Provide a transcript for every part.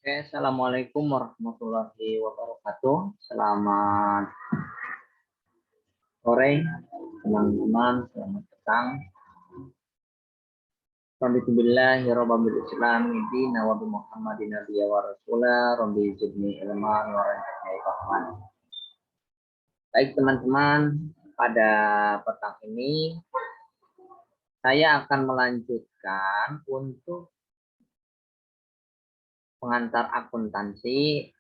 Oke, assalamualaikum warahmatullahi wabarakatuh. Selamat sore, teman-teman. Selamat petang. Alhamdulillah, Rabbil Islam, Dina wa bi Muhammadin nabiyya wa rasulah, Rabbi zidni ilman wa rzuqni fahman. Baik teman-teman, pada petang ini saya akan melanjutkan untuk pengantar akuntansi,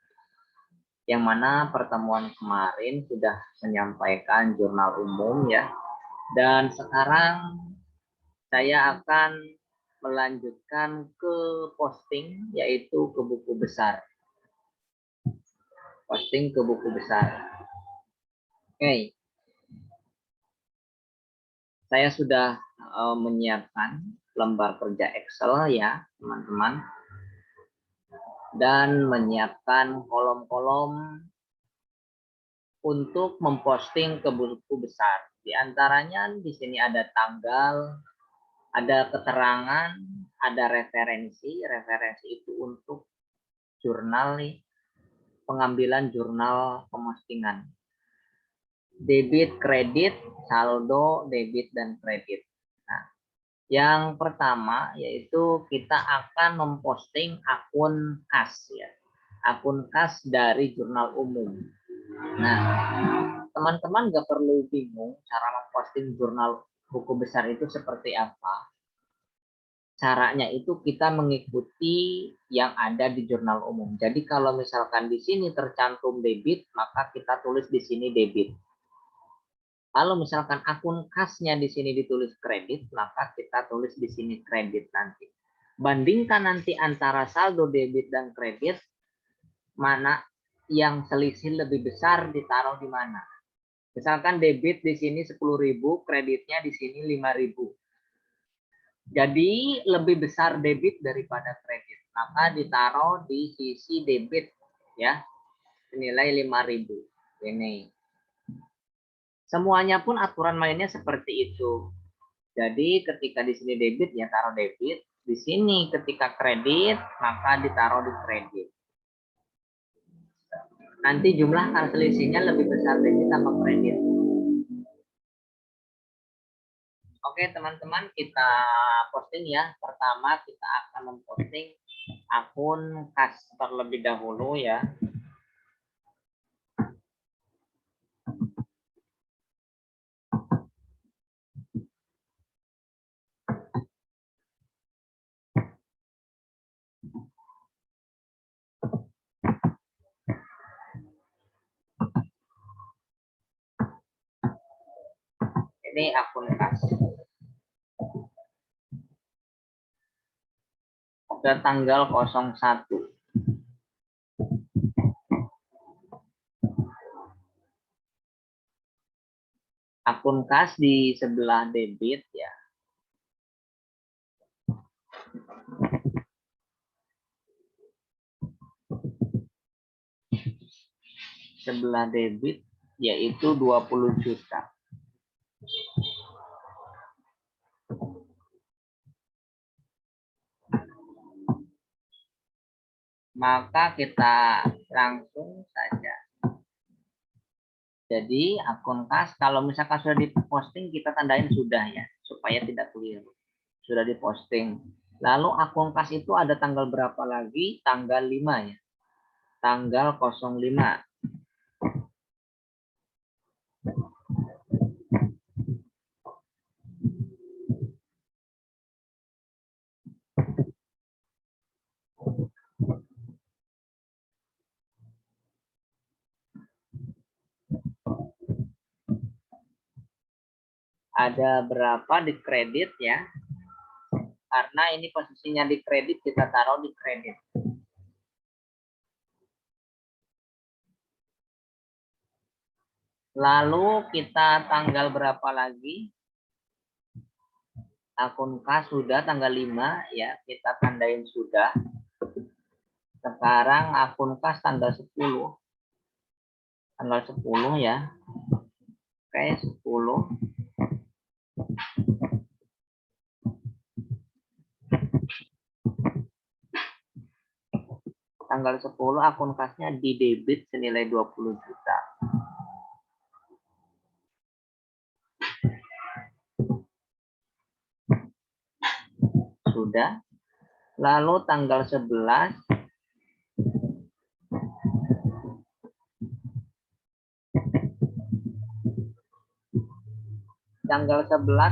yang mana pertemuan kemarin sudah menyampaikan jurnal umum ya. Dan sekarang saya akan melanjutkan ke posting, yaitu ke buku besar. Posting ke buku besar. Oke. Saya sudah menyiapkan lembar kerja Excel ya, teman-teman. Dan menyiapkan kolom-kolom untuk memposting ke buku besar. Di antaranya di sini ada tanggal, ada keterangan, ada referensi. Referensi itu untuk jurnal nih, pengambilan jurnal pemustingan. Debit, kredit, saldo, debit, dan kredit. Nah, yang pertama yaitu kita akan memposting akun kas ya. Akun kas dari jurnal umum. Nah, teman-teman nggak perlu bingung cara memposting jurnal buku besar itu seperti apa. Caranya itu kita mengikuti yang ada di jurnal umum. Jadi kalau misalkan di sini tercantum debit, maka kita tulis di sini debit. Kalau misalkan akun kasnya di sini ditulis kredit, maka kita tulis di sini kredit nanti. Bandingkan nanti antara saldo debit dan kredit, mana yang selisih lebih besar ditaruh di mana. Misalkan debit di sini 10.000, kreditnya di sini 5.000. Jadi lebih besar debit daripada kredit, maka ditaruh di sisi debit ya, senilai 5.000. Ini. Semuanya pun aturan mainnya seperti itu. Jadi ketika di sini debit ya taruh debit, di sini ketika kredit maka ditaruh di kredit. Nanti jumlah selisihnya lebih besar debit sama kredit. Oke teman-teman, kita posting ya. Pertama kita akan memposting akun kas terlebih dahulu ya. Ini akun kas. Ke tanggal 01. Akun kas di sebelah debit ya. Sebelah debit yaitu 20 juta. Maka kita langsung saja. Jadi akun kas kalau misalkan sudah diposting kita tandain sudah ya, supaya tidak keliru. Sudah diposting. Lalu akun kas itu ada tanggal berapa lagi? Tanggal 5 ya. Tanggal 05. Ada berapa di kredit ya? Karena ini posisinya di kredit, kita taruh di kredit. Lalu kita tanggal berapa lagi? Akun kas sudah tanggal 5 ya, kita tandain sudah. Sekarang akun kas tanggal 10. Tanggal 10 ya. Oke, 10. Tanggal 10 akun kasnya di debit senilai 20 juta. Sudah. Lalu tanggal 11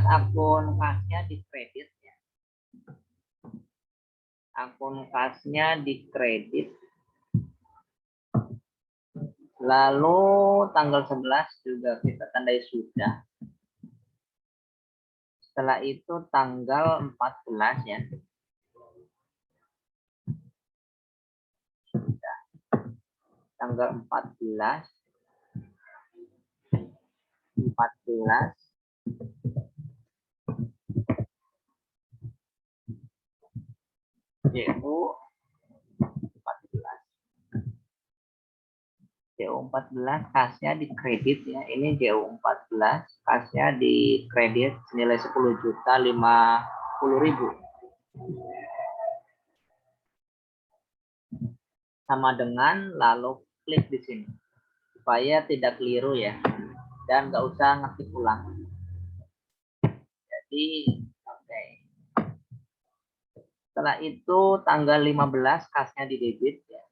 akun kasnya dikredit ya. Akun kasnya dikredit. Lalu tanggal 11 juga kita tandai sudah. Setelah itu tanggal 14 ya. Sudah. Tanggal 14 JU 14 kasnya dikredit ya. Ini JU 14 kasnya dikredit senilai 10.050.000. Sama dengan lalu klik di sini supaya tidak keliru ya, dan nggak usah ngetik ulang. Jadi oke. Setelah itu tanggal 15 kasnya di debit ya.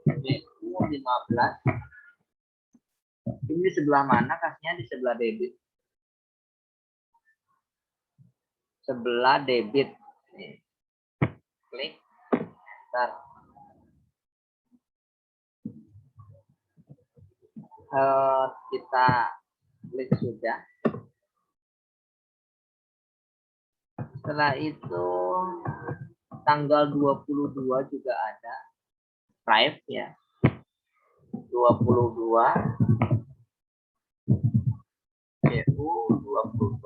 JU 15. Ini sebelah mana kasnya? Di sebelah debit. Sebelah debit. Nih. Klik. Enter. Kita klik sudah. Setelah itu tanggal 22 juga ada Stripe ya. 22 JU 22.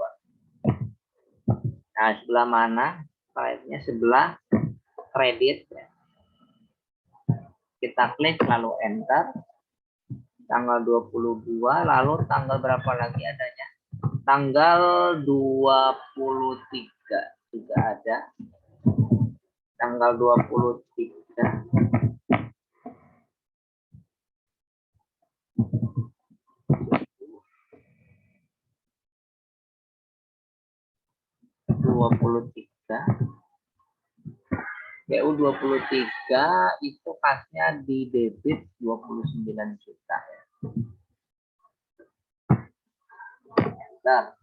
Nah, sebelah mana? Stripe-nya sebelah kredit ya. Kita klik lalu enter. Tanggal 22, lalu tanggal berapa lagi adanya? Tanggal 23 juga ada. Tanggal 23. BU 23 itu kasnya di debit 29 juta. Nah,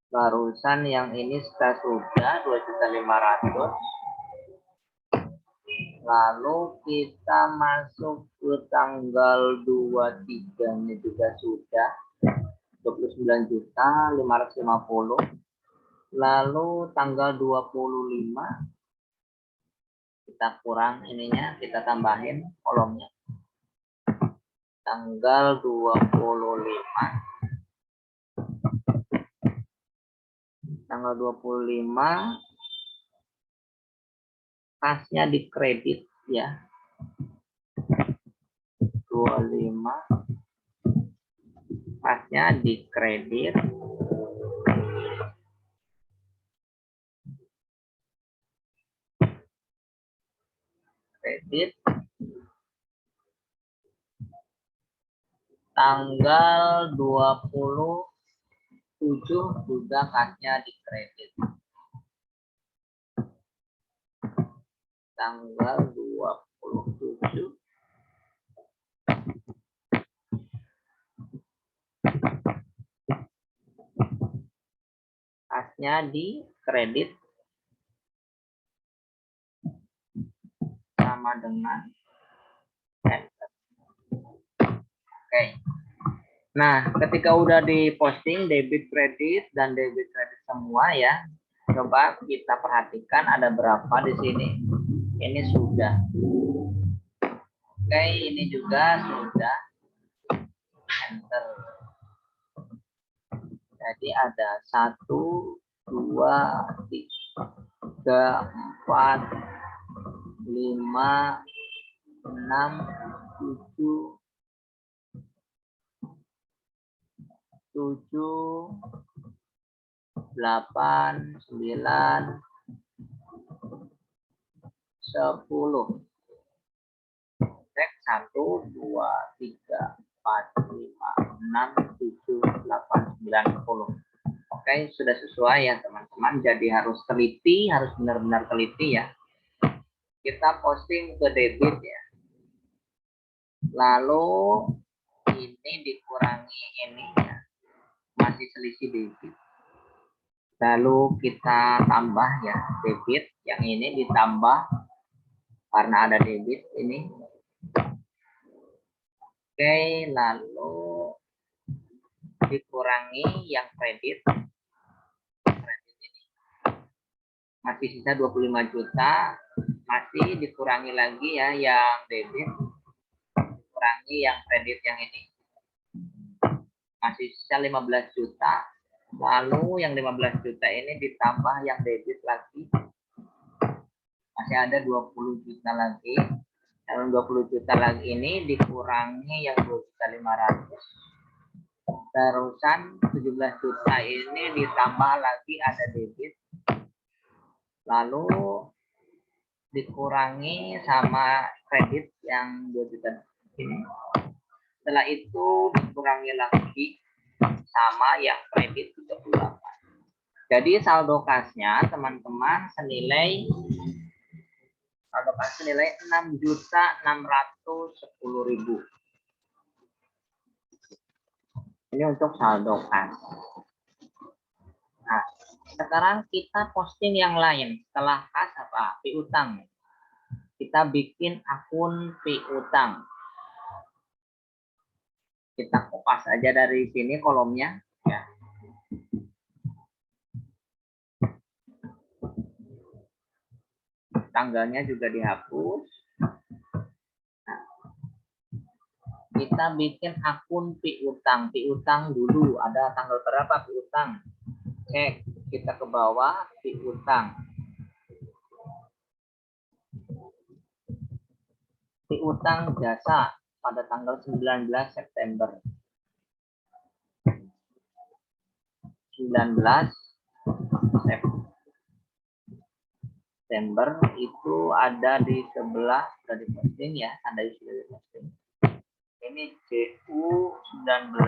barusan yang ini sudah 2.500.000. Lalu kita masuk ke tanggal 23-nya juga sudah 29.550.000. Lalu tanggal 25 kita kurang ininya, kita tambahin kolomnya. Tanggal 25. Tanggal 25 kasnya dikredit ya. 25 kasnya dikredit. Kredit tanggal 27 juga kasnya dikredit. Tanggal 27 kasnya dikredit sama dengan enter. Oke. Nah, ketika udah diposting debit kredit dan debit kredit semua ya, coba kita perhatikan ada berapa di sini. Ini sudah. Oke, ini juga sudah. Enter. Jadi ada 1, 2, 3, 4, 5, 6, 7, 8, 9, 10. Cek 1, 2, 3, 4, 5, 6, 7, 8, 9, 10. Oke, sudah sesuai ya teman-teman. Jadi harus teliti, harus benar-benar teliti ya. Kita posting ke debit ya. Lalu ini dikurangi ini ya. Masih selisih debit. Lalu kita tambah ya debit. Yang ini ditambah karena ada debit ini. Oke, lalu dikurangi yang kredit. Kredit ini masih sisa 25 juta. Masih dikurangi lagi ya yang debit. Kurangi yang kredit yang ini. Masih sisa 15 juta. Lalu yang 15 juta ini ditambah yang debit lagi. Masih ada 20 juta lagi. Yang 20 juta lagi ini dikurangi yang 2.500.000. Terusan 17 juta ini ditambah lagi ada debit. Lalu dikurangi sama kredit yang 2 juta ini. Setelah itu dikurangi lagi sama yang kredit 38. Jadi saldo kasnya teman-teman senilai 6.610.000. Ini untuk saldo kas. Nah, sekarang kita posting yang lain. Setelah kas apa? Piutang. Kita bikin akun piutang. Kita kopas aja dari sini kolomnya ya. Tanggalnya juga dihapus. Nah, kita bikin akun piutang. Piutang dulu ada tanggal berapa piutang? Cek, kita ke bawah piutang. Piutang jasa pada tanggal 19 September. 19 September itu ada di sebelah dari posting ya, ada di sebelah posting. Ini CU 19.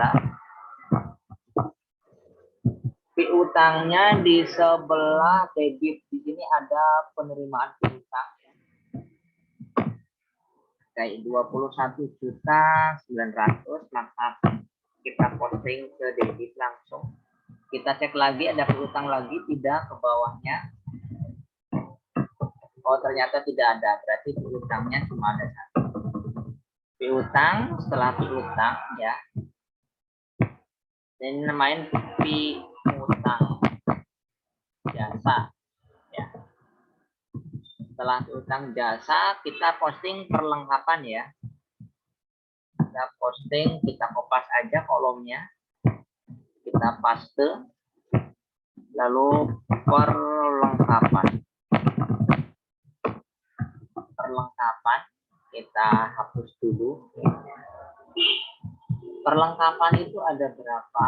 Piutangnya di sebelah debit. Di sini ada penerimaan piutang. Kayak 21.900.000, maka kita posting ke debit langsung. Kita cek lagi ada piutang lagi tidak ke bawahnya. Oh, ternyata tidak ada, berarti piutangnya cuma ada satu. Piutang, setelah piutang ya. Ini namanya piutang jasa ya. Setelah piutang jasa kita posting perlengkapan ya. Kita posting, kita kopas aja kolomnya. Kita paste. Lalu perlengkapan. Perlengkapan kita hapus dulu. Perlengkapan itu ada berapa,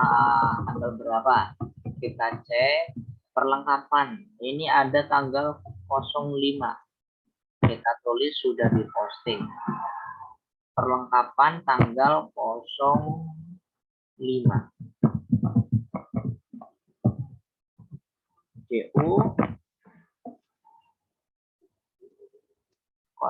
tanggal berapa? Kita cek perlengkapan. Ini ada tanggal 05. Kita tulis sudah diposting. Perlengkapan tanggal 05. CU 05.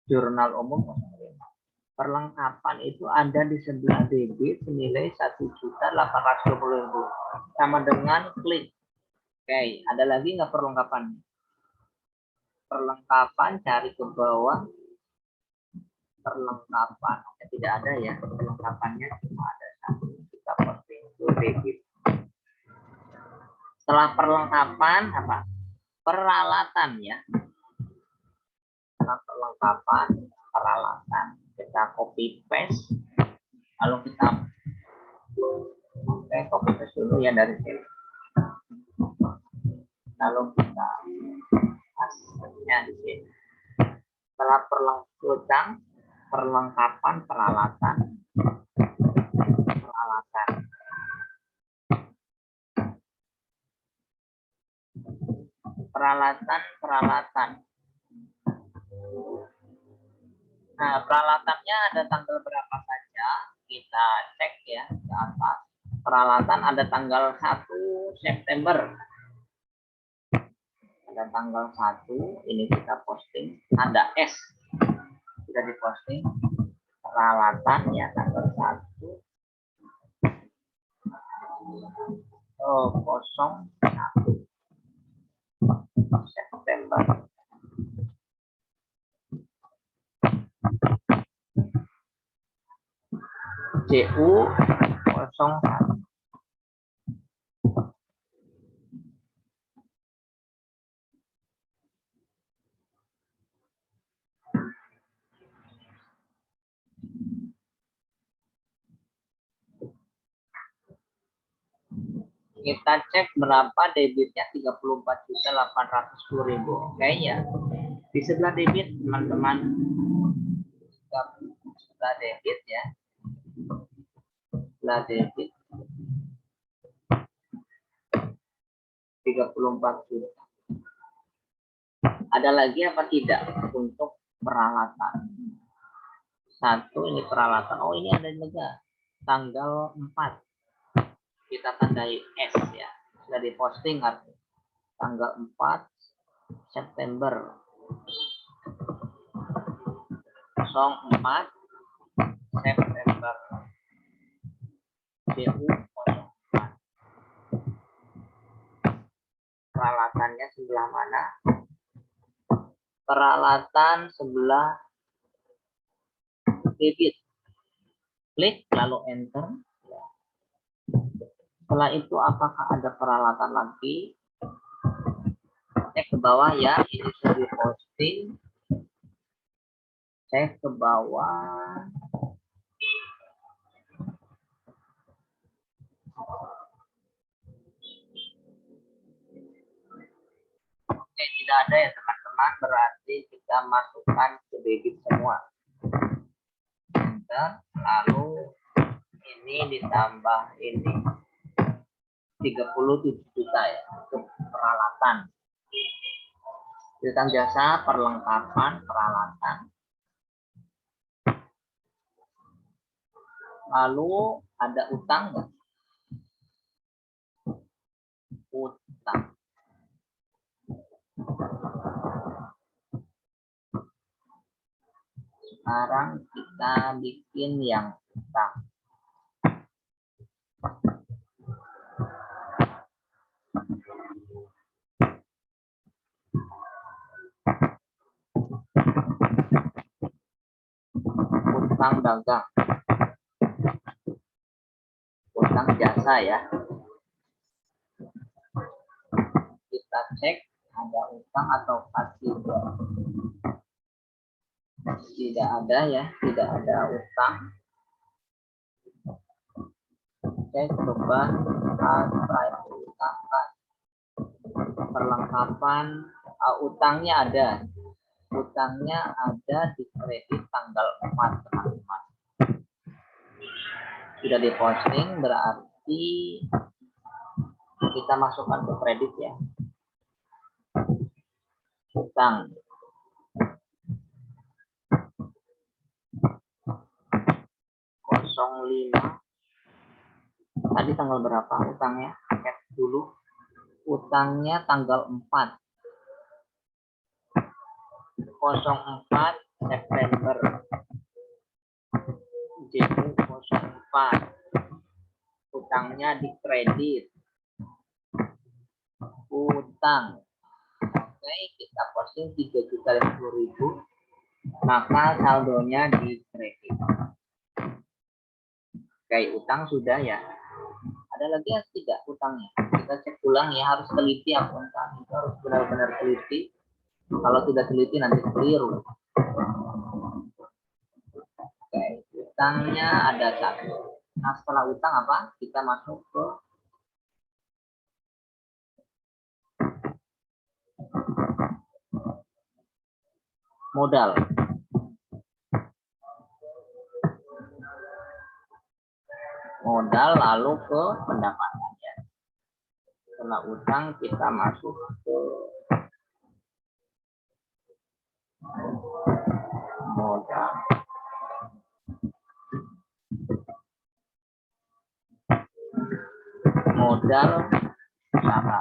Jurnal umum 05. Perlengkapan itu ada di sebelah debit senilai 1.820.000. Sama dengan klik. Oke, ada lagi nggak perlengkapan? Perlengkapan cari ke bawah. Perlengkapan. Oke, tidak ada ya. Perlengkapannya cuma ada satu. Kita posting ke debit. Setelah perlengkapan apa? Peralatan ya. Setelah perlengkapan, peralatan. Kita copy paste. Lalu kita copy paste dulu ya dari sini. Lalu kita pasnya di sini. Setelah perlengkapan, peralatan. peralatan. Nah, peralatannya ada tanggal berapa saja? Kita cek ya ke atas. Peralatan ada tanggal 1 September. Ada tanggal 1, ini kita posting. Ada S. Sudah diposting. Peralatan ya tanggal 1. Oh, 01 September. CU 01. Kita cek berapa debitnya 34.810.000. Oke ya. Di sebelah debit teman-teman. Sebelah debit ya. Sebelah debit 34 juta. Ada lagi apa tidak untuk peralatan? 1 ini peralatan. Oh, ini ada juga tanggal 4. Kita tandai S ya. Sudah diposting artinya. Tanggal 4 September 04 September CU 04. Peralatannya sebelah mana? Peralatan sebelah debit. Klik lalu enter. Setelah itu apakah ada peralatan lagi? Cek ke bawah ya, ini sudah diposting. Cek ke bawah. Oke, tidak ada ya teman-teman, berarti kita masukkan ke debit semua. Enter, lalu ini ditambah ini 37 juta ya untuk peralatan. Piutang jasa perlengkapan peralatan. Lalu ada utang nggak? Utang. Sekarang kita bikin yang utang. Utang dagang. Utang jasa ya. Kita cek ada utang atau tidak. Tidak ada ya, tidak ada utang. Cek coba perlengkapan utangnya ada. Utangnya ada di kredit tanggal 4 teman-teman. Sudah diposting berarti kita masukkan ke kredit ya. Utang. lima. Tadi tanggal berapa utangnya? Cek dulu. Utangnya tanggal 4. 04 September. JU 04. Utangnya di kredit. Utang. Oke, kita posting 3.050.000. Maka saldonya di kredit. Oke, utang sudah ya. Ada lagi yang tidak utangnya? Kita cek ulang ya, harus teliti akuntan itu harus benar-benar teliti. Kalau tidak teliti nanti keliru. Oke, utangnya ada 1. Nah, setelah utang apa? Kita masuk ke modal. Modal lalu ke pendapatan ya. Setelah utang kita masuk ke modal, modal usaha.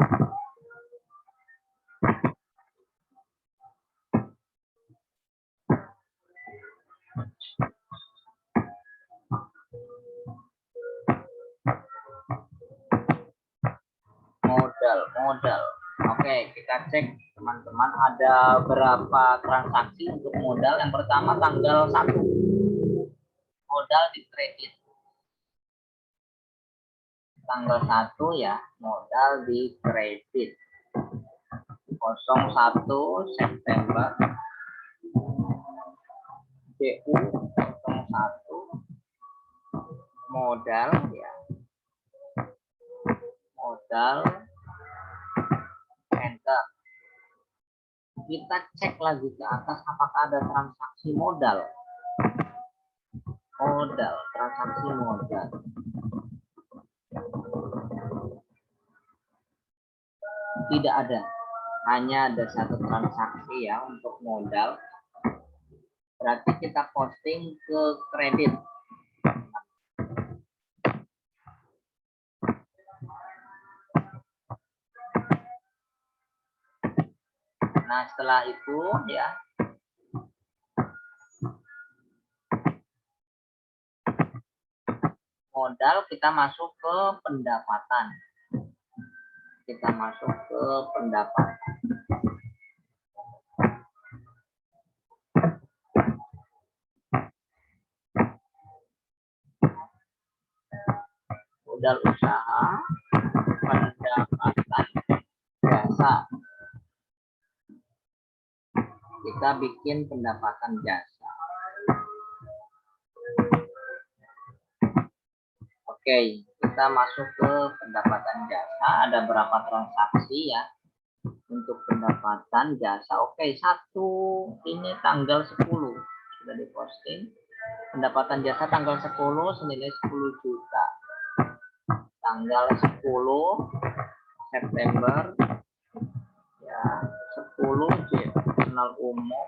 Modal. Oke, kita cek teman-teman ada berapa transaksi untuk modal. Yang pertama tanggal 1. Modal di kredit. Tanggal 1 ya, modal di kredit. 01 September. DU 01 modal ya. Modal, enter. Kita cek lagi ke atas apakah ada transaksi modal. Transaksi modal. Tidak ada. Hanya ada satu transaksi ya untuk modal. Berarti kita posting ke kredit. Nah, setelah itu ya modal kita masuk ke pendapatan. Kita masuk ke pendapatan. Modal usaha, pendapatan jasa. Kita bikin pendapatan jasa. Oke, kita masuk ke pendapatan jasa. Ada berapa transaksi ya untuk pendapatan jasa? Oke, 1 ini tanggal 10 sudah diposting. Pendapatan jasa tanggal 10 senilai 10 juta. Tanggal 10 September ya, 10 jurnal umum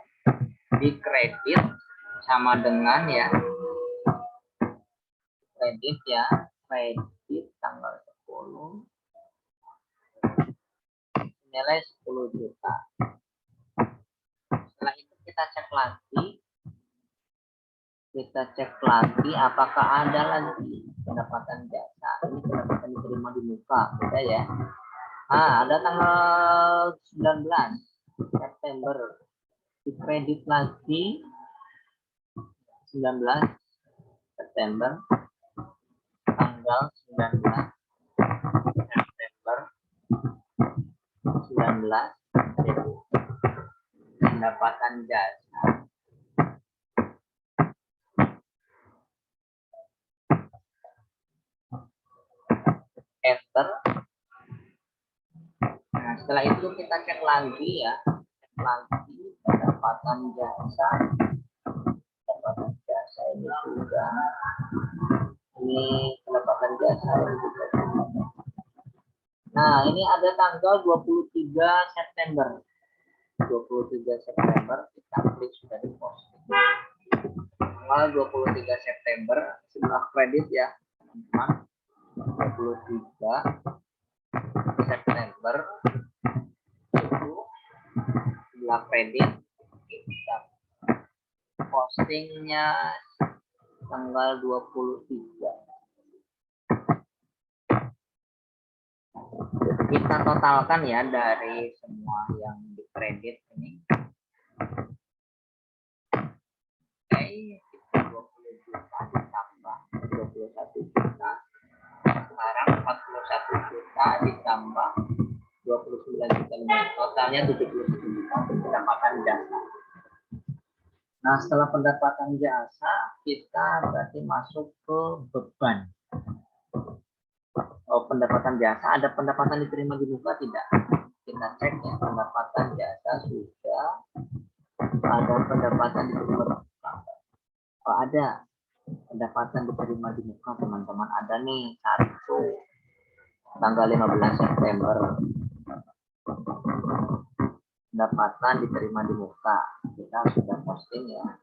di kredit sama dengan ya kredit ya, kredit tanggal 10 nilai 10 juta. Setelah itu kita cek lagi apakah ada lagi pendapatan jasa. Ini pendapatan diterima di muka, beda ya. Ada tanggal 19 September di kredit lagi 19 September tanggal 19 September 19 pendapatan jasa. Enter. Nah, setelah itu kita cek lagi ya, pendapatan jasa. Pendapatan jasa ini juga. Ini pendapatan jasa ini juga. Nah, ini ada tanggal 23 September. 23 September kita klik sudah diposting. Tanggal 23 September sebelah kredit ya, teman-teman. 23 September itu sebelah kredit kita postingnya tanggal 23. Kita totalkan ya dari semua yang dikredit ini. Oke, 20 juta ditambah 21 juta. Sekarang 41 juta ditambah 29 juta. Totalnya 71 juta untuk pendapatan jasa. Nah, setelah pendapatan jasa, kita berarti masuk ke beban. Pendapatan jasa, ada pendapatan diterima di muka tidak? Kita cek ya, pendapatan jasa sudah. Ada pendapatan diterima di muka. Ada pendapatan diterima di muka, teman-teman. Ada nih, 1 tanggal 15 September. Pendapatan diterima di muka. kita sudah posting ya.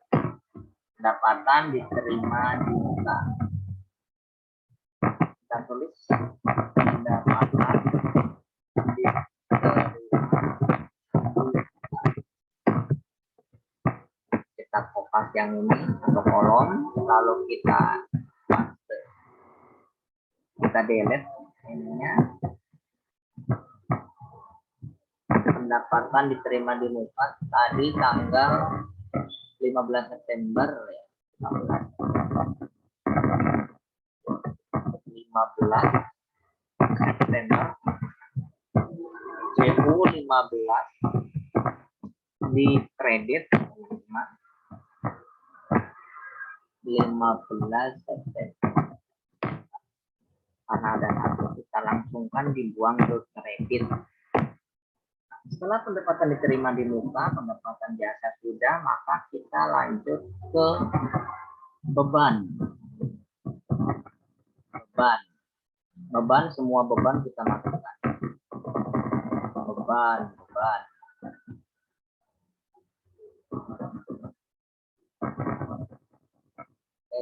Pendapatan diterima di muka. Kita tulis pendapatan diterima kita kopas yang ini untuk kolom, lalu kita delete ininya. Pendapatan diterima di muka tadi tanggal 15 September ya. 15 September CU 15 di kredit teman-teman 15 September karena ada satu kita langsungkan dibuang ke kredit. Setelah pendapatan diterima di muka, pendapatan jasa sudah, maka kita lanjut ke beban. Beban semua beban kita masukkan. Beban. Oke.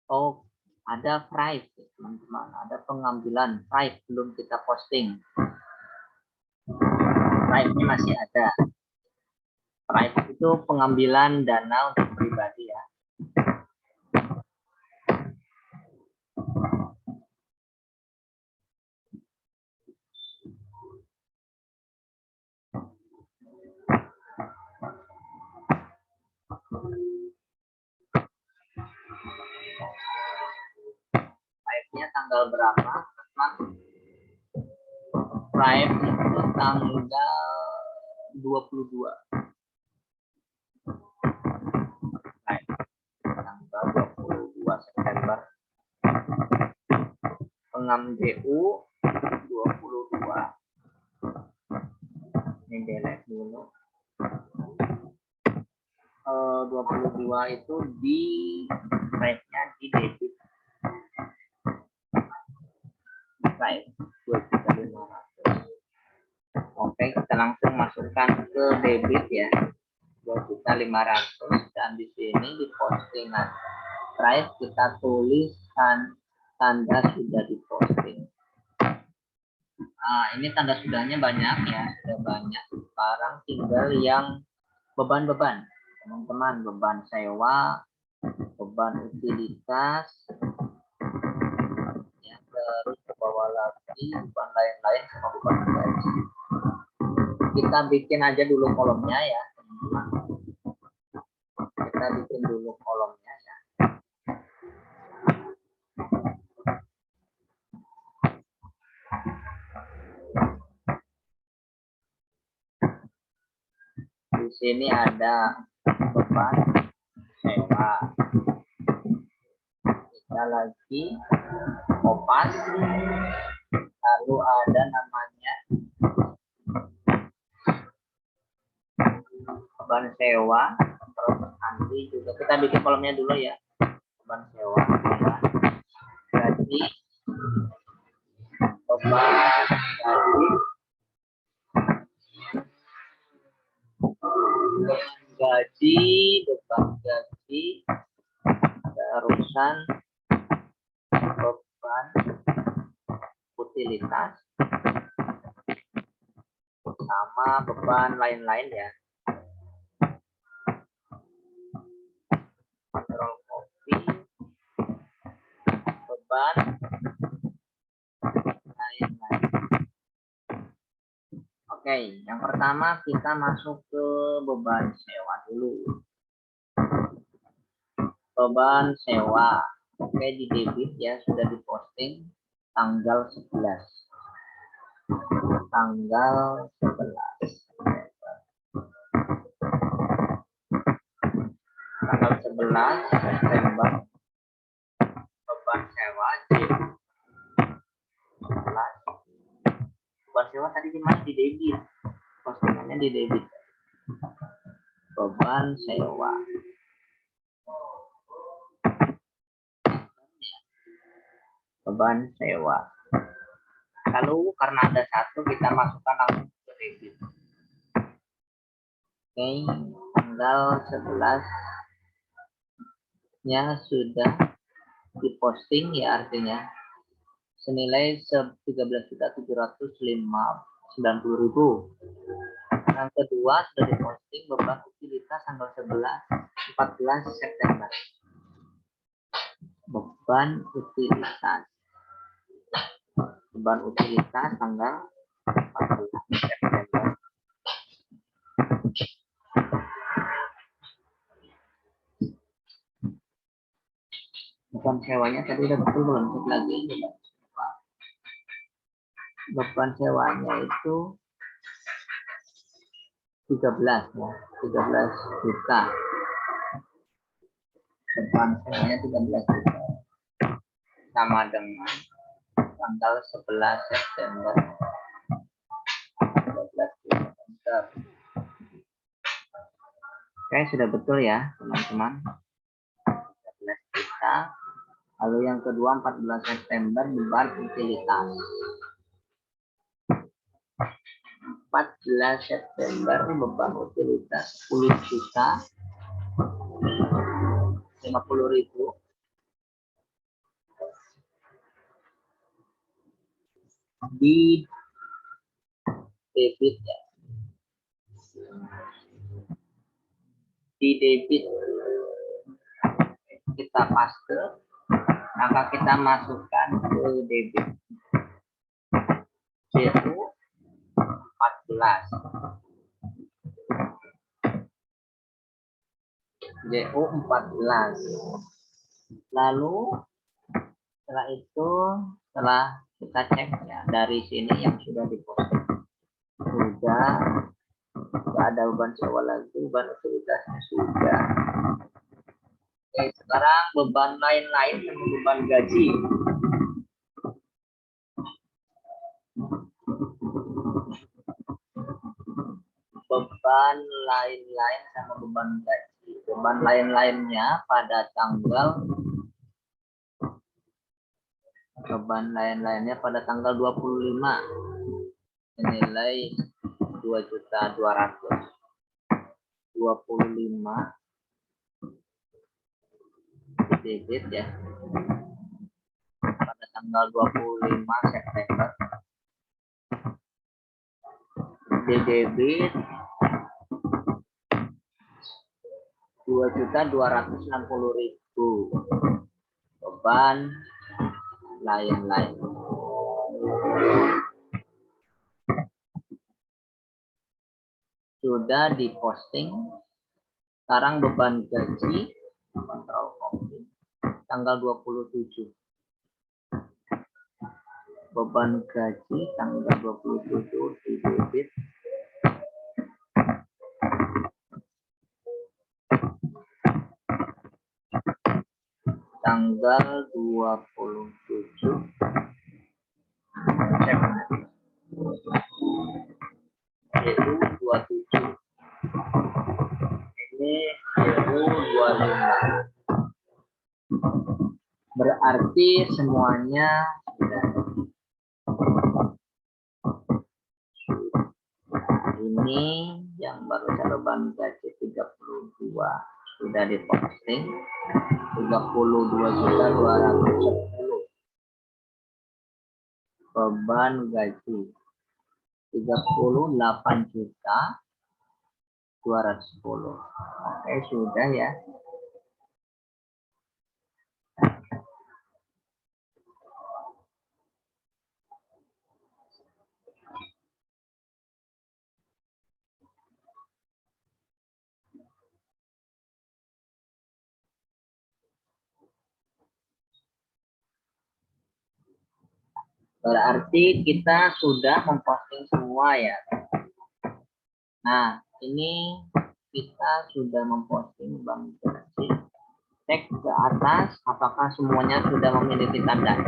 Oh, ada price teman-teman, ada pengambilan price belum kita posting. Price-nya masih ada. Price itu pengambilan dana untuk pribadi ya. Price-nya tanggal berapa, teman? Price itu tanggal 22. Tanggal 22 September. Pengam DU 22. Ini delete dulu. 22 itu di price-nya di debit. Price 2.500. Oke, kita langsung masukkan ke debit ya. 2.500 dan di sini di postingan price kita tulis tanda sudah diposting. Nah, ini tanda sudahnya banyak ya, sudah banyak. Sekarang tinggal yang beban-beban. Teman-teman, beban sewa, beban utilitas, ya, terus ke bawah lagi beban lain-lain sama beban gaji. Kita bikin aja dulu kolomnya ya, teman-teman. Kita bikin dulu kolomnya ya. Di sini ada beban sewa. Kita lagi kopas. Lalu ada namanya beban sewa. Terus nanti juga kita bikin kolomnya dulu ya. Beban sewa, gaji, beban gaji, terusan beban utilitas sama beban lain-lain ya. Kontrol copy, beban lain-lain. Oke, yang pertama kita masuk ke beban sewa dulu. Beban sewa. Oke, di debit ya, sudah diposting tanggal 11. Tanggal 11. Tanggal 11 September. Beban sewa beban sewa tadi di mana? Di debit. Postingannya di debit. Beban sewa. Beban sewa. Lalu karena ada satu kita masukkan langsung ke debit. Oke, tanggal 11-nya sudah diposting ya, artinya senilai 13.790.000. Yang kedua sudah diposting beban utilitas tanggal 14 September. Beban utilitas tanggal 14 September. Beban sewanya tadi udah betul belum? Cek lagi. Beban sewanya itu 13 ya, 13 juta. Beban sewanya 13 juta. Sama dengan tanggal 11 September. 13 juta. Oke, sudah betul ya, teman-teman. 13 juta. Lalu yang kedua 14 September beban utilitas. 14 September beban utilitas 10 juta 50.000. Di debit ya. Di debit kita paste, maka kita masukkan ke debit JU 14. JU 14. Lalu setelah itu, setelah kita cek ya dari sini yang sudah diposting, sudah ada beban sewa lagi, beban utilitasnya sudah. Oke, sekarang beban lain-lain sama beban gaji. Beban lain-lain sama beban gaji. Beban lain-lainnya pada tanggal 25 senilai 2.200.000. 25 debit ya. Pada tanggal 25 September di debit 2.260.000. Beban lain-lain. Sudah diposting. Sekarang beban gaji kontrol copy tanggal 27. Beban gaji tanggal 27 di debit tanggal 27 September. Yaitu 27. Ini yaitu 25. Berarti semuanya sudah. Ini yang baru beban gaji 32 sudah diposting 32.210. Beban gaji 38.210. Oke, sudah ya. Berarti kita sudah memposting semua ya. Nah, ini kita sudah memposting Bang Gaji. Cek ke atas apakah semuanya sudah memiliki tanda.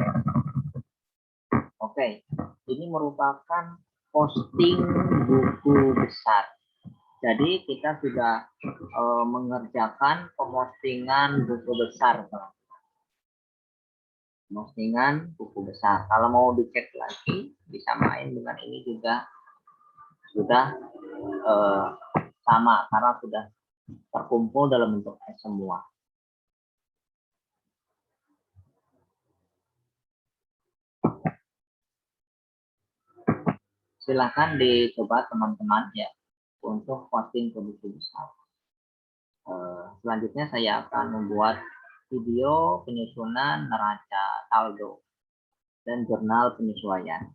Oke, ini merupakan posting buku besar. Jadi kita sudah mengerjakan pemustingan buku besar. Postingan buku besar. Kalau mau dicek lagi, disamain dengan ini juga sudah sama karena sudah terkumpul dalam bentuk S semua. Silahkan dicoba teman-teman ya untuk posting ke buku besar. Selanjutnya saya akan membuat video penyusunan neraca saldo dan jurnal penyesuaian.